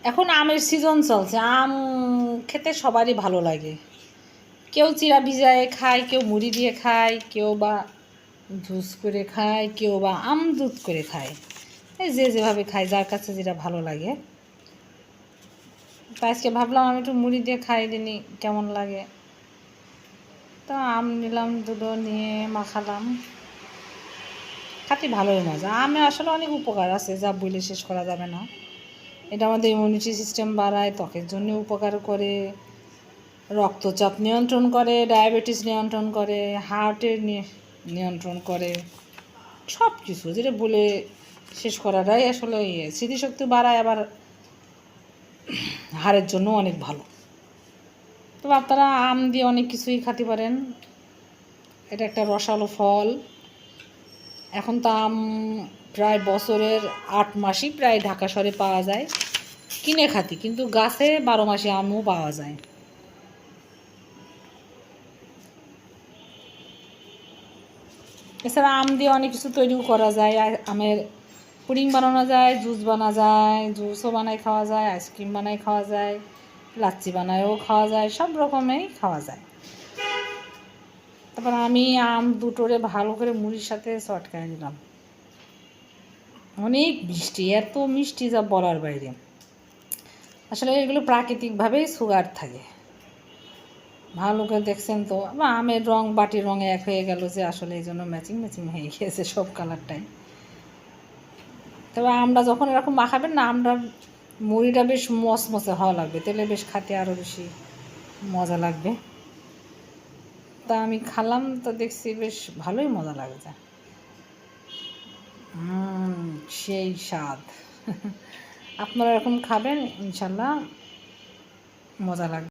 এখন আমের সিজন চলছে, আম খেতে সবারই ভালো লাগে। কেউ চিরা ভিজায়ে খায়, কেউ মুড়ি দিয়ে খায়, কেউ বা জুস করে খায়, কেউ বা আম দুধ করে খায়। এই যে যেভাবে খায়, যার কাছে যেটা ভালো লাগে। তো আজকে ভাবলাম আমি একটু মুড়ি দিয়ে খাই দিনি কেমন লাগে। তো আম নিলাম, দুটো নিয়ে মাখালাম। খাতে ভালোই মজা। আমে আসলে অনেক উপকার আছে, যা বলে শেষ করা যাবে না। এটা আমাদের ইমিউনিটি সিস্টেম বাড়ায়, ত্বকের জন্য উপকার করে, রক্তচাপ নিয়ন্ত্রণ করে, ডায়াবেটিস নিয়ন্ত্রণ করে, হার্টের নিয়ন্ত্রণ করে, সব কিছু যেটা বলে শেষ করাটাই আসলে স্মৃতিশক্তি বাড়ায়, আবার হাড়ের জন্য অনেক ভালো। তবে আপনারা আম দিয়ে অনেক কিছুই খেতে পারেন। এটা একটা রসালো ফল। এখন তো আম প্রায় বছরের 8 মাসই প্রায় ঢাকা শহরে পাওয়া যায়, কিনে খাতি, কিন্তু গাছে 12 মাসে আমও পাওয়া যায়। এছাড়া আম দিয়ে অনেক কিছু তৈরিও করা যায়। আমের পুডিং বানানো যায়, জুস বানা যায়, জুসও বানাই খাওয়া যায়, আইসক্রিম বানাই খাওয়া যায়, লাচ্ছি বানায়ও খাওয়া যায়, সব রকমেই খাওয়া যায়। তারপর আমি আম দুটোরে ভালো করে মুড়ির সাথে চটকায় দিলাম। অনেক মিষ্টি, এত মিষ্টি যা বলার বাইরে। আসলে এগুলো প্রাকৃতিকভাবেই সুগার থাকে। ভালো করে দেখছেন তো, বা আমের রং বাটির রঙে এক হয়ে গেল, যে আসলে এই জন্য ম্যাচিং ম্যাচিং হয়ে গিয়েছে সব কালারটাই। তবে আমরা যখন এরকম মাখাবেন না, আমরা মুড়িটা বেশ মচমচে হওয়া লাগবে, তাহলে বেশ খেতে আরও বেশি মজা লাগবে। তা আমি খেলাম, তো দেখছি বেশ ভালোই মজা লাগছে। সেই স্বাদ। আপনারা এরকম খাবেন, ইনশাল্লাহ মজা লাগবে।